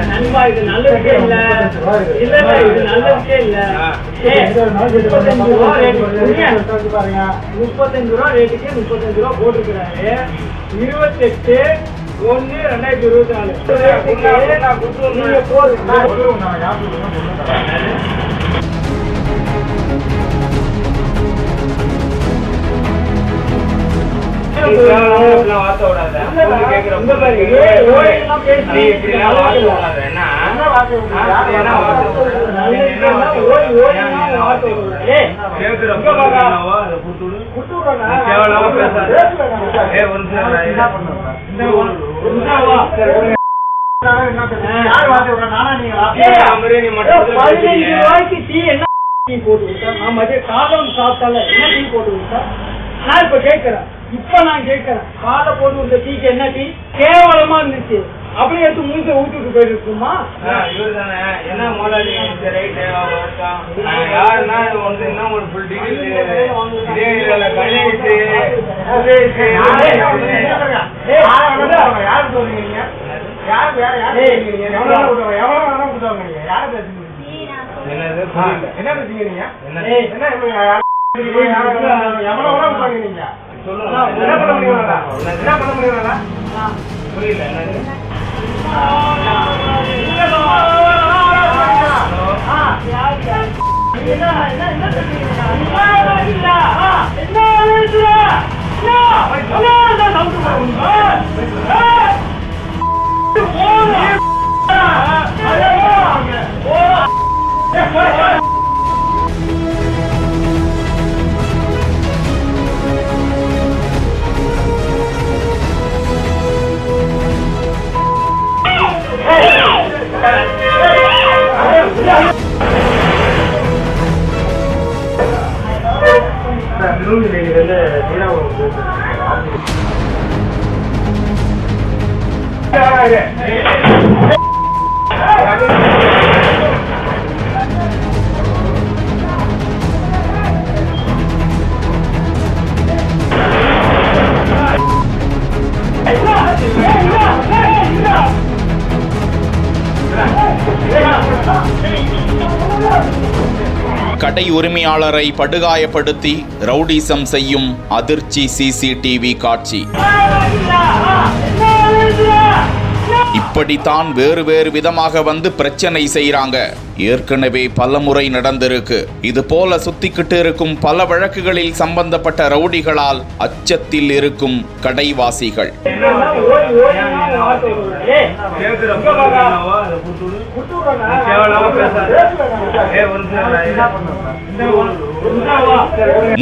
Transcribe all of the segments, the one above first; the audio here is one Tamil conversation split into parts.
நண்பா இது நல்ல விஷயம் இல்ல இல்ல இது நல்ல விஷயம் இல்ல. 35 ரூபா ரேட்டுக்கு 35 ரூபா போட்டுருக்கிறாரு. காலம் சாப்பிட்டால என்ன டீ போட்டு விட்டா நான் இப்ப கேட்கிறேன். நான் கேட்கிறேன் காலை போட்டு விட்ட டீக்கு என்ன டீ கேவலமா இருந்துச்சு. அப்படியே எடுத்து மூஞ்ச ஊத்திட்டு போயிருக்குமா? என்ன முதலாளி யாருன்னா ஒரு ஃபுல் டிகிரி என்ன பேசுறீங்க? புரியல கடை உரிமையாளரை படுகாயப்படுத்தி ரவுடிசம் செய்யும் அதிர்ச்சி சிசிடிவி காட்சி. இப்படித்தான் வேறு வேறு விதமாக வந்து பிரச்சனை செய்யறாங்க. ஏற்கனவே பல முறை நடந்திருக்கு. இது போல சுத்திக்கிட்டு இருக்கும் பல வழக்குகளில் சம்பந்தப்பட்ட ரவுடிகளால் அச்சத்தில் இருக்கும் கடைவாசிகள்.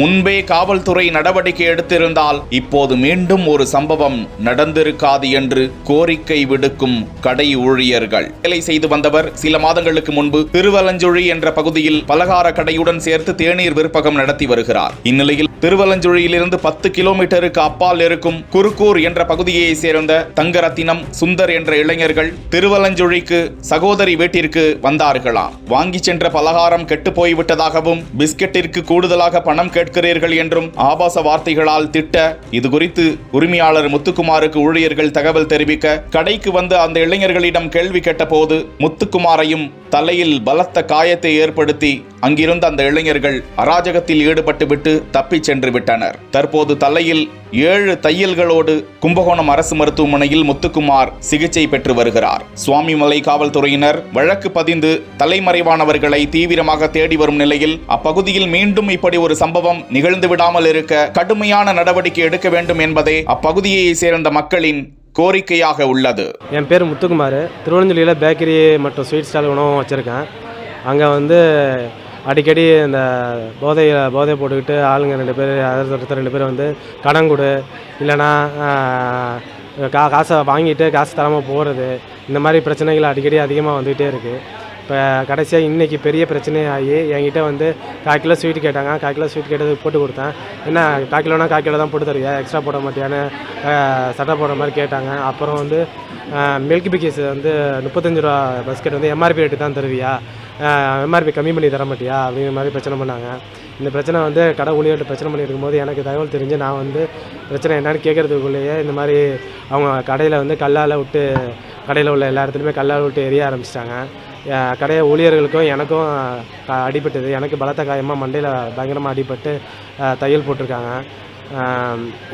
முன்பே காவல்துறை நடவடிக்கை எடுத்திருந்தால் இப்போது மீண்டும் ஒரு சம்பவம் நடந்திருக்காது என்று கோரிக்கை விடுக்கும் கடை ஊழியர்கள். வேலை செய்து வந்தவர் சில மாதங்களுக்கு முன்பு திருவலஞ்சுழி என்ற பகுதியில் பலகார கடையுடன் சேர்த்து தேநீர் விற்பகம் நடத்தி வருகிறார். இந்நிலையில் திருவலஞ்சுழியிலிருந்து 10 கிலோமீட்டருக்கு அப்பால் இருக்கும் குருக்கூர் என்ற பகுதியை சேர்ந்த தங்கரத்தினம், சுந்தர் என்ற இளைஞர்கள் திருவலஞ்சுழிக்கு சகோதரி வீட்டிற்கு வந்தார்களாம். வாங்கி சென்ற பலகாரம் கெட்டு போய்விட்டதாகவும் பிஸ்கெட்டிற்கு கூடுதலாக பணம் கேட்கிறீர்கள் என்றும் ஆபாச வார்த்தைகளால் திட்ட, இது குறித்து உரிமையாளர் முத்துக்குமாருக்கு ஊழியர்கள் தகவல் தெரிவிக்க கடைக்கு வந்து அந்த இளைஞர்களிடம் கேள்வி கேட்டபோது முத்துக்குமாரையும் தலையில் பலத்த காயத்தை ஏற்படுத்தி அங்கிருந்த அந்த இளைஞர்கள் அராஜகத்தில் ஈடுபட்டுவிட்டு தப்பிச் சென்று விட்டனர். தற்போது தலையில் 7 தையல்களோடு கும்பகோணம் அரசு மருத்துவமனையில் முத்துக்குமார் சிகிச்சை பெற்று வருகிறார். சுவாமிமலை காவல்துறையினர் வழக்கு பதிந்து தலைமறைவானவர்களை தீவிரமாக தேடி வரும் நிலையில் அப்பகுதியில் மீண்டும் இப்படி ஒரு சம்பவம் நிகழ்ந்து விடாமல் இருக்க கடுமையான நடவடிக்கை எடுக்க வேண்டும் என்பதே அப்பகுதியை சேர்ந்த மக்களின் கோரிக்கையாக உள்ளது. என் பேர் முத்துக்குமார். திருவண்ணாமலையில் பேக்கரி மற்றும் ஸ்வீட் ஸ்டால் உணவும் வச்சுருக்கேன். அங்கே அடிக்கடி இந்த போதை போட்டுக்கிட்டு ஆளுங்க 2 பேர் 2 பேர் கடன் கொடு, இல்லைனா காசை வாங்கிட்டு காசு தராமல் போகிறது, இந்த மாதிரி பிரச்சனைகள் அடிக்கடி அதிகமாக வந்துகிட்டே இருக்குது. இப்போ கடைசியாக இன்றைக்கி பெரிய பிரச்சனையாகி என்கிட்ட 1/4 கிலோ ஸ்வீட் கேட்டாங்க. 1/4 கிலோ ஸ்வீட் கேட்டது போட்டு கொடுத்தேன். என்ன 1/4 கிலோனா 1/4 கிலோ தான் போட்டு தருவியா, எக்ஸ்ட்ரா போட மாட்டியான்னு சட்டை போடுற மாதிரி கேட்டாங்க. அப்புறம் மில்க் பிக்கிஸ் 35 ரூபா பஸ்கெட் எம்ஆர்பி ரேட்டு தான் தருவியா, எம்ஆர்பி கம்மி பண்ணி தர மாட்டியா அப்படிங்கிற மாதிரி பிரச்சனை பண்ணாங்க. இந்த பிரச்சனை வந்து கடை ஊழியர்கிட்ட பிரச்சனை பண்ணிட்டு இருக்கும்போது எனக்கு தகவல் தெரிஞ்சு நான் வந்து பிரச்சனை என்னன்னு கேட்குறதுக்குள்ளேயே இந்த மாதிரி அவங்க கடையில் வந்து கல்லால் விட்டு கடையில் உள்ள எல்லா இடத்துலையுமே கல்லால் விட்டு எரிய ஆரம்பிச்சிட்டாங்க. கடைய ஊழியர்களுக்கும் எனக்கும் அடிபட்டது. எனக்கு பலத்த காயமாக மண்டையில் பயங்கரமாக அடிபட்டு தையல் போட்டிருக்காங்க.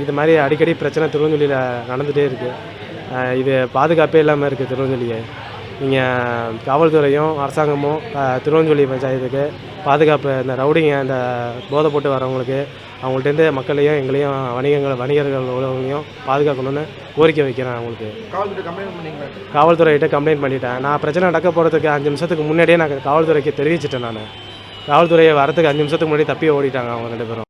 இது மாதிரி அடிக்கடி பிரச்சனை திருவஞ்சொலியில் நடந்துகிட்டே இருக்குது. இது பாதுகாப்பே இல்லாமல் இருக்குது திருவஞ்சொலியை. நீங்கள் காவல்துறையும் அரசாங்கமும் திருவஞ்சொலி பஞ்சாயத்துக்கு பாதுகாப்பு, இந்த ரவுடிங்க இந்த போதை போட்டு வரவங்களுக்கு அவங்கள்ட்டேருந்து மக்களையும் எங்களையும் வணிகர்கள் உலகங்களையும் பாதுகாக்கணும்னு கோரிக்கை வைக்கிறேன். அவங்களுக்கு காவல்துறையிட்ட கம்ப்ளைண்ட் பண்ணிட்டேன். நான் பிரச்சனை நடக்க போகிறதுக்கு 5 நிமிஷத்துக்கு முன்னாடியே நான் காவல்துறைக்கு தெரிவிச்சிட்டேன். நான் காவல்துறையை வரத்துக்கு 5 நிமிஷத்துக்கு முன்னாடி தப்பி ஓடிட்டாங்க அவங்க 2 பேரும்.